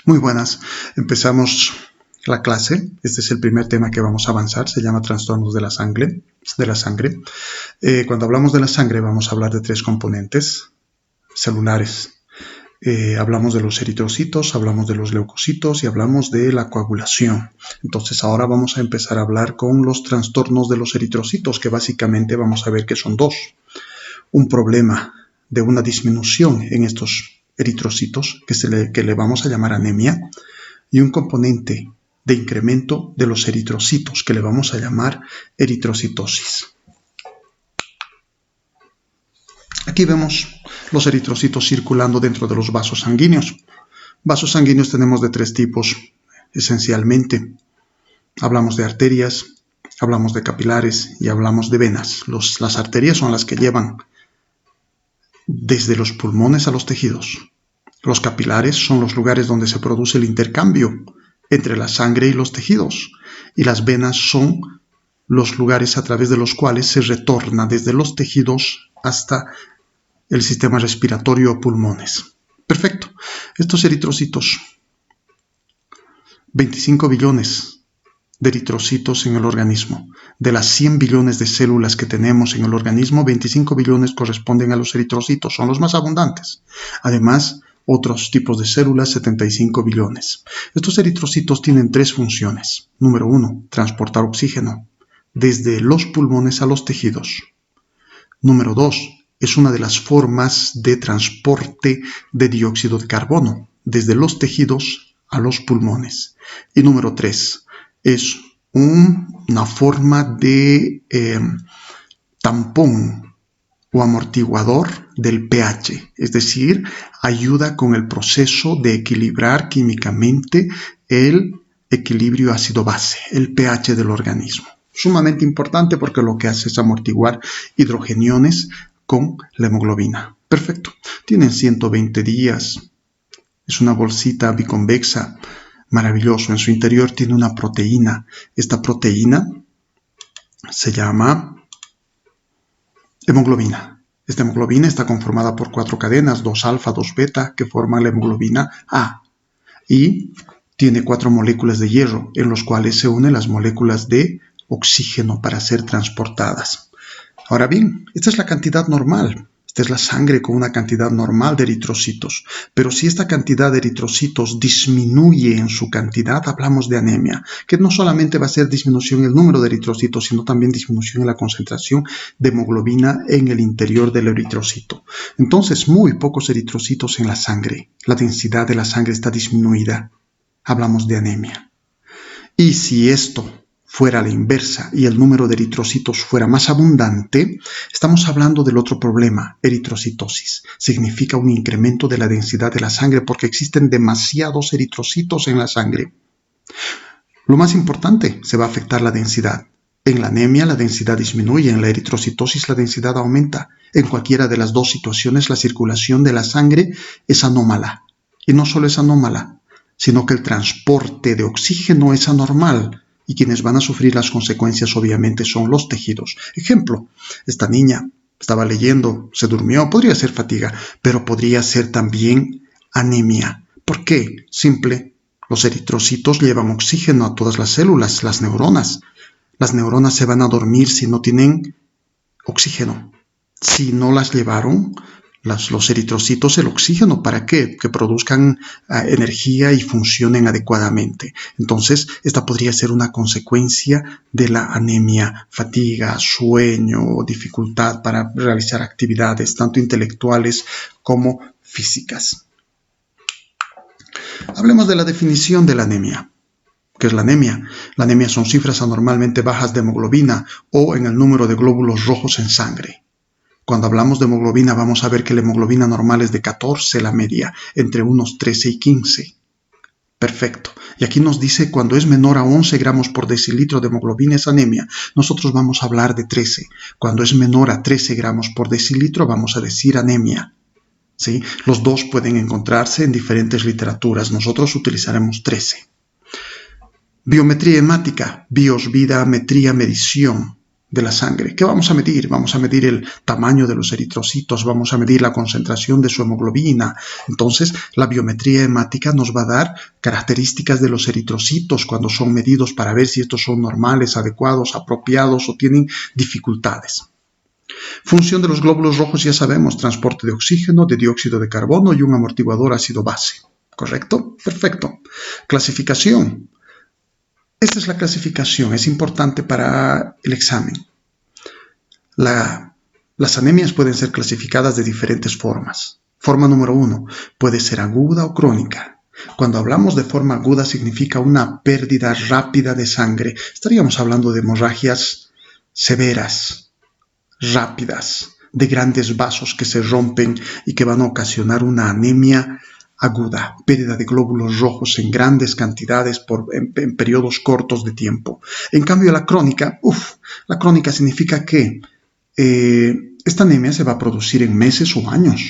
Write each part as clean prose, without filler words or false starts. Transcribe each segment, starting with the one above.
Muy buenas. Empezamos la clase. Este es el primer tema que vamos a avanzar. Se llama trastornos de la sangre. Cuando hablamos de la sangre vamos a hablar de tres componentes celulares. Hablamos de los eritrocitos, hablamos de los leucocitos y hablamos de la coagulación. Entonces ahora vamos a empezar a hablar con los trastornos de los eritrocitos, que básicamente vamos a ver que son dos. Un problema de una disminución en estos eritrocitos, que le vamos a llamar anemia, y un componente de incremento de los eritrocitos, que le vamos a llamar eritrocitosis. Aquí vemos los eritrocitos circulando dentro de los vasos sanguíneos. Vasos sanguíneos tenemos de tres tipos, esencialmente. Hablamos de arterias, hablamos de capilares y hablamos de venas. Las arterias son las que llevan desde los pulmones a los tejidos. Los capilares son los lugares donde se produce el intercambio entre la sangre y los tejidos. Y las venas son los lugares a través de los cuales se retorna desde los tejidos hasta el sistema respiratorio o pulmones. Perfecto. Estos eritrocitos, 25 billones de eritrocitos en el organismo. De las 100 billones de células que tenemos en el organismo, 25 billones corresponden a los eritrocitos, son los más abundantes. Además, otros tipos de células, 75 billones. Estos eritrocitos tienen tres funciones. Número 1, transportar oxígeno desde los pulmones a los tejidos. Número 2, es una de las formas de transporte de dióxido de carbono desde los tejidos a los pulmones. Y número 3, es una forma de tampón o amortiguador del pH, es decir, ayuda con el proceso de equilibrar químicamente el equilibrio ácido-base, el pH del organismo. Sumamente importante porque lo que hace es amortiguar hidrogeniones con la hemoglobina. Perfecto. Tienen 120 días. Es una bolsita biconvexa. Maravilloso. En su interior tiene una proteína. Esta proteína se llama hemoglobina. Esta hemoglobina está conformada por 4 cadenas, 2 alfa, 2 beta, que forman la hemoglobina A. Y tiene 4 moléculas de hierro, en los cuales se unen las moléculas de oxígeno para ser transportadas. Ahora bien, esta es la cantidad normal. Esta es la sangre con una cantidad normal de eritrocitos. Pero si esta cantidad de eritrocitos disminuye en su cantidad, hablamos de anemia, que no solamente va a ser disminución en el número de eritrocitos, sino también disminución en la concentración de hemoglobina en el interior del eritrocito. Entonces, muy pocos eritrocitos en la sangre. La densidad de la sangre está disminuida. Hablamos de anemia. Y si esto fuera la inversa y el número de eritrocitos fuera más abundante, estamos hablando del otro problema, eritrocitosis. Significa un incremento de la densidad de la sangre porque existen demasiados eritrocitos en la sangre. Lo más importante, se va a afectar la densidad. En la anemia la densidad disminuye, en la eritrocitosis la densidad aumenta. En cualquiera de las dos situaciones la circulación de la sangre es anómala. Y no solo es anómala, sino que el transporte de oxígeno es anormal. Y quienes van a sufrir las consecuencias obviamente son los tejidos. Ejemplo, esta niña estaba leyendo, se durmió, podría ser fatiga, pero podría ser también anemia. ¿Por qué? Simple, los eritrocitos llevan oxígeno a todas las células, las neuronas. Las neuronas se van a dormir si no tienen oxígeno. Si no las llevaron los eritrocitos el oxígeno, ¿para qué? Que produzcan energía y funcionen adecuadamente. Entonces, esta podría ser una consecuencia de la anemia, fatiga, sueño, dificultad para realizar actividades, tanto intelectuales como físicas. Hablemos de la definición de la anemia. ¿Qué es la anemia? La anemia son cifras anormalmente bajas de hemoglobina o en el número de glóbulos rojos en sangre. Cuando hablamos de hemoglobina vamos a ver que la hemoglobina normal es de 14 la media, entre unos 13 y 15. Perfecto. Y aquí nos dice cuando es menor a 11 gramos por decilitro de hemoglobina es anemia. Nosotros vamos a hablar de 13. Cuando es menor a 13 gramos por decilitro vamos a decir anemia. ¿Sí? Los dos pueden encontrarse en diferentes literaturas. Nosotros utilizaremos 13. Biometría hemática. Bios, vida, metría, medición de la sangre. ¿Qué vamos a medir? Vamos a medir el tamaño de los eritrocitos, vamos a medir la concentración de su hemoglobina. Entonces, la biometría hemática nos va a dar características de los eritrocitos cuando son medidos para ver si estos son normales, adecuados, apropiados o tienen dificultades. Función de los glóbulos rojos ya sabemos, transporte de oxígeno, de dióxido de carbono y un amortiguador ácido base. ¿Correcto? Perfecto. Clasificación. Esta es la clasificación, es importante para el examen. Las anemias pueden ser clasificadas de diferentes formas. Forma número 1, puede ser aguda o crónica. Cuando hablamos de forma aguda significa una pérdida rápida de sangre. Estaríamos hablando de hemorragias severas, rápidas, de grandes vasos que se rompen y que van a ocasionar una anemia aguda, pérdida de glóbulos rojos en grandes cantidades en periodos cortos de tiempo. En cambio, la crónica significa que esta anemia se va a producir en meses o años.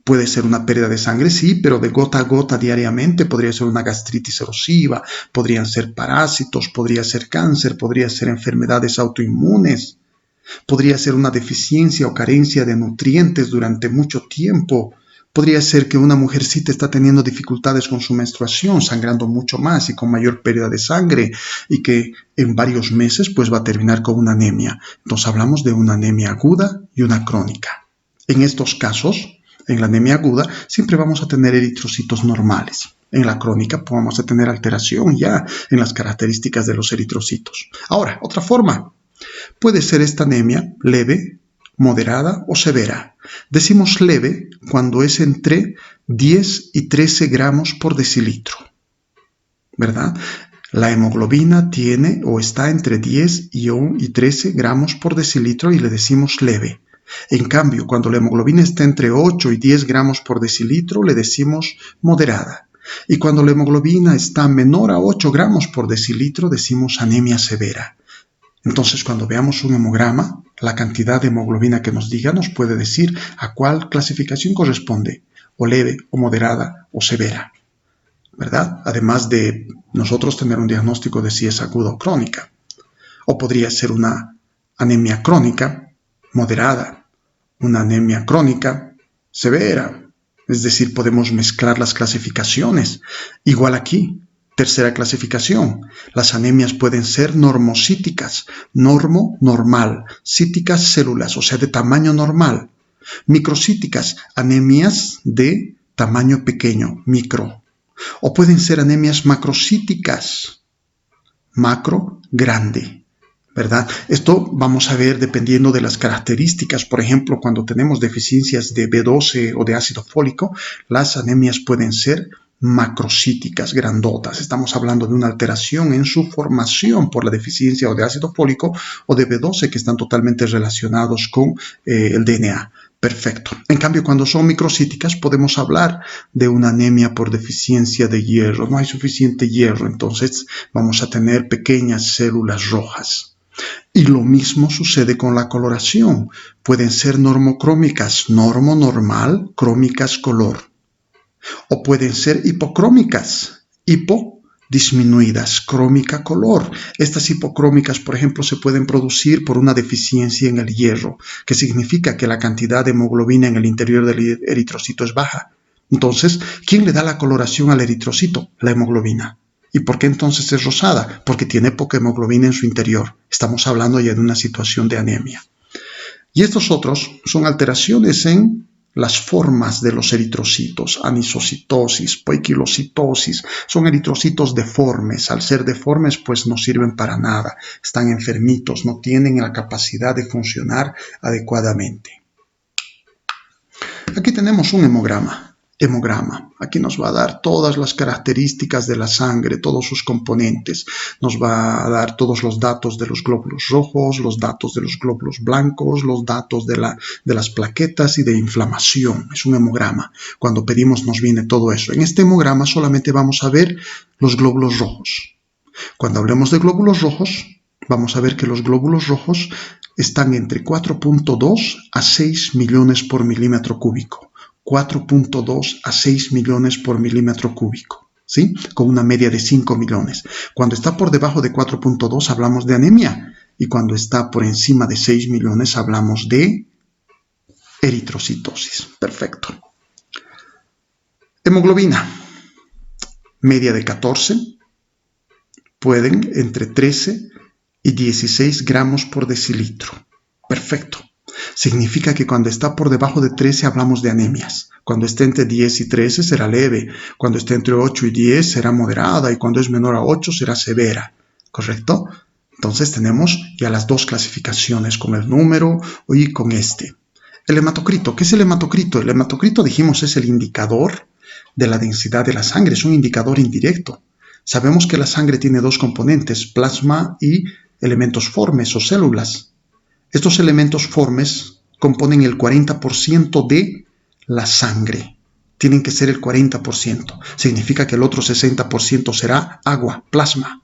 Puede ser una pérdida de sangre, sí, pero de gota a gota diariamente. Podría ser una gastritis erosiva, podrían ser parásitos, podría ser cáncer, podría ser enfermedades autoinmunes, podría ser una deficiencia o carencia de nutrientes durante mucho tiempo. Podría ser que una mujercita está teniendo dificultades con su menstruación, sangrando mucho más y con mayor pérdida de sangre y que en varios meses pues va a terminar con una anemia. Entonces hablamos de una anemia aguda y una crónica. En estos casos, en la anemia aguda, siempre vamos a tener eritrocitos normales. En la crónica vamos a tener alteración ya en las características de los eritrocitos. Ahora, otra forma. Puede ser esta anemia leve, moderada o severa. Decimos leve cuando es entre 10 y 13 gramos por decilitro, ¿verdad? La hemoglobina tiene o está entre 10 y 13 gramos por decilitro y le decimos leve. En cambio, cuando la hemoglobina está entre 8 y 10 gramos por decilitro, le decimos moderada. Y cuando la hemoglobina está menor a 8 gramos por decilitro, decimos anemia severa. Entonces, cuando veamos un hemograma, la cantidad de hemoglobina que nos diga nos puede decir a cuál clasificación corresponde, o leve, o moderada, o severa, ¿verdad? Además de nosotros tener un diagnóstico de si es aguda o crónica. O podría ser una anemia crónica moderada, una anemia crónica severa. Es decir, podemos mezclar las clasificaciones. Igual aquí. Tercera clasificación. Las anemias pueden ser normocíticas, normal, cíticas células, o sea, de tamaño normal. Microcíticas, anemias de tamaño pequeño, micro. O pueden ser anemias macrocíticas, macro, grande, ¿verdad? Esto vamos a ver dependiendo de las características. Por ejemplo, cuando tenemos deficiencias de B12 o de ácido fólico, las anemias pueden ser macrocíticas, grandotas. Estamos hablando de una alteración en su formación por la deficiencia o de ácido fólico o de B12 que están totalmente relacionados con el DNA. Perfecto. En cambio, cuando son microcíticas podemos hablar de una anemia por deficiencia de hierro. No hay suficiente hierro, entonces vamos a tener pequeñas células rojas. Y lo mismo sucede con la coloración. Pueden ser normocrómicas, normal, crómicas, color. O pueden ser hipocrómicas, disminuidas, crómica, color. Estas hipocrómicas, por ejemplo, se pueden producir por una deficiencia en el hierro, que significa que la cantidad de hemoglobina en el interior del eritrocito es baja. Entonces, ¿quién le da la coloración al eritrocito? La hemoglobina. ¿Y por qué entonces es rosada? Porque tiene poca hemoglobina en su interior. Estamos hablando ya de una situación de anemia. Y estos otros son alteraciones en las formas de los eritrocitos, anisocitosis, poiquilocitosis, son eritrocitos deformes. Al ser deformes, pues no sirven para nada. Están enfermitos, no tienen la capacidad de funcionar adecuadamente. Aquí tenemos un hemograma. Aquí nos va a dar todas las características de la sangre, todos sus componentes. Nos va a dar todos los datos de los glóbulos rojos, los datos de los glóbulos blancos, los datos de las plaquetas y de inflamación. Es un hemograma. Cuando pedimos nos viene todo eso. En este hemograma solamente vamos a ver los glóbulos rojos. Cuando hablemos de glóbulos rojos, vamos a ver que los glóbulos rojos están entre 4.2 a 6 millones por milímetro cúbico. 4.2 a 6 millones por milímetro cúbico, ¿sí? Con una media de 5 millones. Cuando está por debajo de 4.2 hablamos de anemia y cuando está por encima de 6 millones hablamos de eritrocitosis. Perfecto. Hemoglobina, media de 14, pueden entre 13 y 16 gramos por decilitro. Perfecto. Significa que cuando está por debajo de 13 hablamos de anemias. Cuando esté entre 10 y 13 será leve. Cuando esté entre 8 y 10 será moderada. Y cuando es menor a 8 será severa. ¿Correcto? Entonces tenemos ya las dos clasificaciones con el número y con este. El hematocrito. ¿Qué es el hematocrito? El hematocrito, dijimos, es el indicador de la densidad de la sangre. Es un indicador indirecto. Sabemos que la sangre tiene dos componentes, plasma y elementos formes o células. Estos elementos formes componen el 40% de la sangre. Tienen que ser el 40%. Significa que el otro 60% será agua, plasma,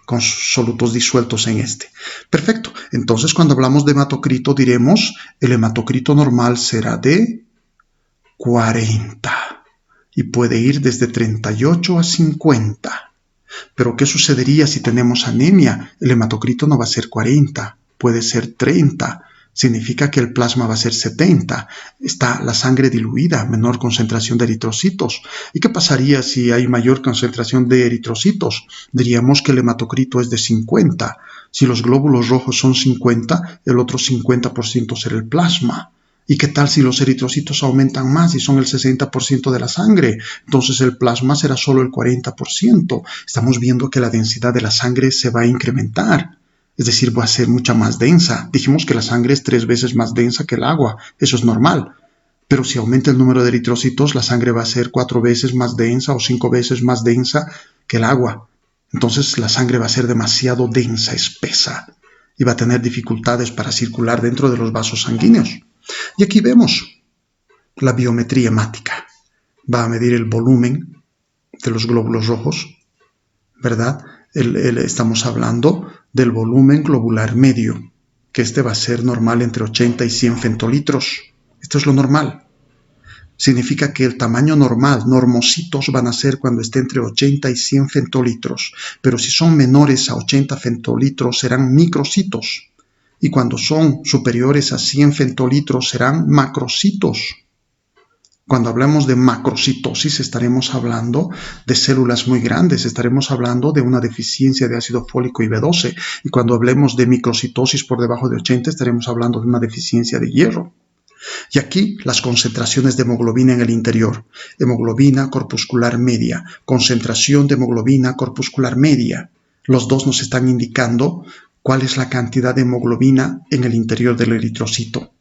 con solutos disueltos en este. Perfecto. Entonces, cuando hablamos de hematocrito, diremos el hematocrito normal será de 40 y puede ir desde 38 a 50. Pero, ¿qué sucedería si tenemos anemia? El hematocrito no va a ser 40, puede ser 30. Significa que el plasma va a ser 70. Está la sangre diluida, menor concentración de eritrocitos. ¿Y qué pasaría si hay mayor concentración de eritrocitos? Diríamos que el hematocrito es de 50. Si los glóbulos rojos son 50, el otro 50% será el plasma. ¿Y qué tal si los eritrocitos aumentan más y son el 60% de la sangre? Entonces el plasma será solo el 40%. Estamos viendo que la densidad de la sangre se va a incrementar. Es decir, va a ser mucha más densa. Dijimos que la sangre es 3 veces más densa que el agua. Eso es normal. Pero si aumenta el número de eritrocitos, la sangre va a ser 4 veces más densa o 5 veces más densa que el agua. Entonces la sangre va a ser demasiado densa, espesa, y va a tener dificultades para circular dentro de los vasos sanguíneos. Y aquí vemos la biometría hemática. Va a medir el volumen de los glóbulos rojos, ¿verdad? Estamos hablando del volumen globular medio, que este va a ser normal entre 80 y 100 femtolitros. Esto es lo normal. Significa que el tamaño normal, normocitos, van a ser cuando esté entre 80 y 100 femtolitros. Pero si son menores a 80 femtolitros serán microcitos. Y cuando son superiores a 100 femtolitros serán macrocitos. Cuando hablamos de macrocitosis estaremos hablando de células muy grandes, estaremos hablando de una deficiencia de ácido fólico y B12. Y cuando hablemos de microcitosis por debajo de 80 estaremos hablando de una deficiencia de hierro. Y aquí las concentraciones de hemoglobina en el interior. Hemoglobina corpuscular media, concentración de hemoglobina corpuscular media. Los dos nos están indicando cuál es la cantidad de hemoglobina en el interior del eritrocito,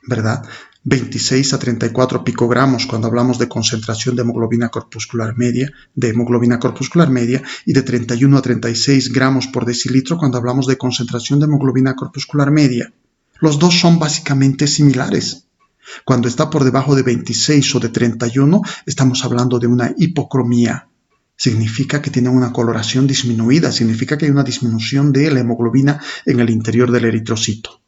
¿verdad? 26 a 34 picogramos cuando hablamos de concentración de hemoglobina corpuscular media, y de 31 a 36 gramos por decilitro cuando hablamos de concentración de hemoglobina corpuscular media. Los dos son básicamente similares. Cuando está por debajo de 26 o de 31, estamos hablando de una hipocromía. Significa que tiene una coloración disminuida, significa que hay una disminución de la hemoglobina en el interior del eritrocito.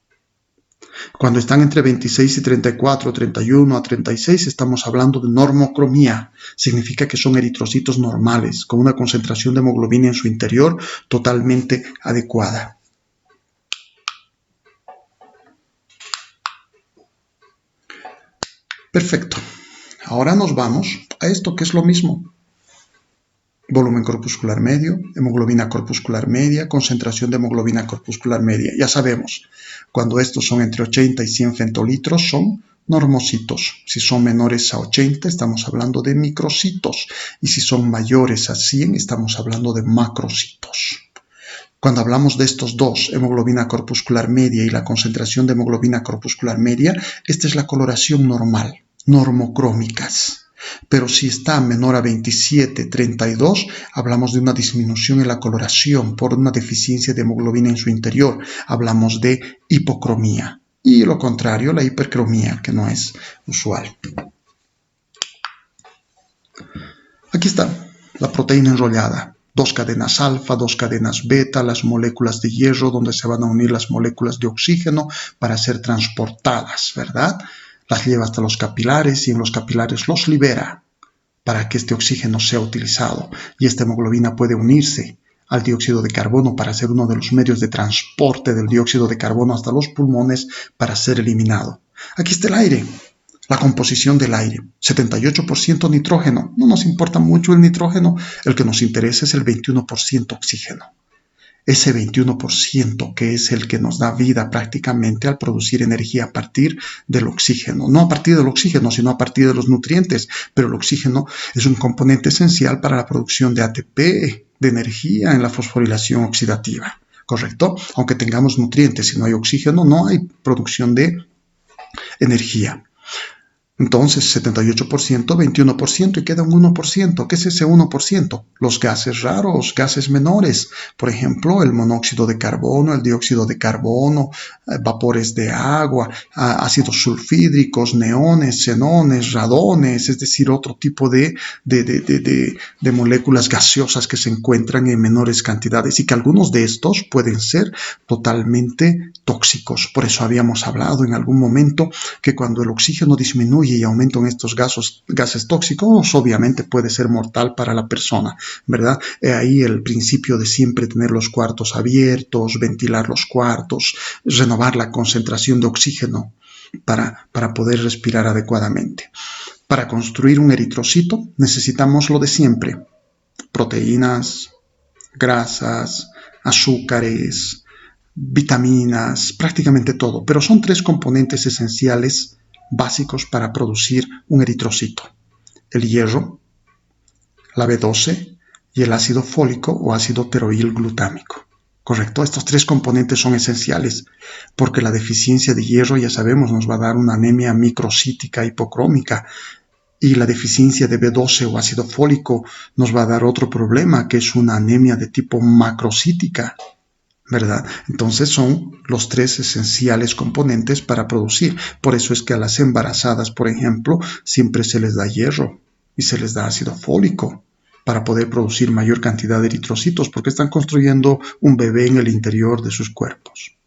Cuando están entre 26 y 34, 31 a 36, estamos hablando de normocromía. Significa que son eritrocitos normales, con una concentración de hemoglobina en su interior totalmente adecuada. Perfecto. Ahora nos vamos a esto que es lo mismo. Volumen corpuscular medio, hemoglobina corpuscular media, concentración de hemoglobina corpuscular media. Ya sabemos, cuando estos son entre 80 y 100 femtolitros son normocitos. Si son menores a 80 estamos hablando de microcitos y si son mayores a 100 estamos hablando de macrocitos. Cuando hablamos de estos dos, hemoglobina corpuscular media y la concentración de hemoglobina corpuscular media, esta es la coloración normal, normocrómicas. Pero si está menor a 27, 32, hablamos de una disminución en la coloración por una deficiencia de hemoglobina en su interior. Hablamos de hipocromía. Y lo contrario, la hipercromía, que no es usual. Aquí está la proteína enrollada. 2 cadenas alfa, 2 cadenas beta, las moléculas de hierro donde se van a unir las moléculas de oxígeno para ser transportadas, ¿verdad? Las lleva hasta los capilares y en los capilares los libera para que este oxígeno sea utilizado. Y esta hemoglobina puede unirse al dióxido de carbono para ser uno de los medios de transporte del dióxido de carbono hasta los pulmones para ser eliminado. Aquí está el aire, la composición del aire, 78% nitrógeno. No nos importa mucho el nitrógeno, el que nos interesa es el 21% oxígeno. Ese 21% que es el que nos da vida prácticamente al producir energía a partir del oxígeno. No a partir del oxígeno, sino a partir de los nutrientes. Pero el oxígeno es un componente esencial para la producción de ATP, de energía en la fosforilación oxidativa. ¿Correcto? Aunque tengamos nutrientes, si no hay oxígeno, no hay producción de energía. Entonces, 78%, 21% y queda un 1%. ¿Qué es ese 1%? Los gases raros, gases menores. Por ejemplo, el monóxido de carbono, el dióxido de carbono, vapores de agua, ácidos sulfídricos, neones, xenones, radones, es decir, otro tipo de moléculas gaseosas que se encuentran en menores cantidades y que algunos de estos pueden ser totalmente tóxicos. Por eso habíamos hablado en algún momento que cuando el oxígeno disminuye y aumentan estos gases tóxicos, obviamente puede ser mortal para la persona, ¿verdad? Ahí el principio de siempre tener los cuartos abiertos, ventilar los cuartos, renovar la concentración de oxígeno para poder respirar adecuadamente. Para construir un eritrocito necesitamos lo de siempre: proteínas, grasas, azúcares, vitaminas, prácticamente todo, pero son 3 componentes esenciales básicos para producir un eritrocito: el hierro, la B12 y el ácido fólico o ácido teroil glutámico. ¿Correcto? Estos 3 componentes son esenciales porque la deficiencia de hierro, ya sabemos, nos va a dar una anemia microcítica hipocrómica, y la deficiencia de B12 o ácido fólico nos va a dar otro problema, que es una anemia de tipo macrocítica, ¿verdad? Entonces son los 3 esenciales componentes para producir. Por eso es que a las embarazadas, por ejemplo, siempre se les da hierro y se les da ácido fólico para poder producir mayor cantidad de eritrocitos, porque están construyendo un bebé en el interior de sus cuerpos.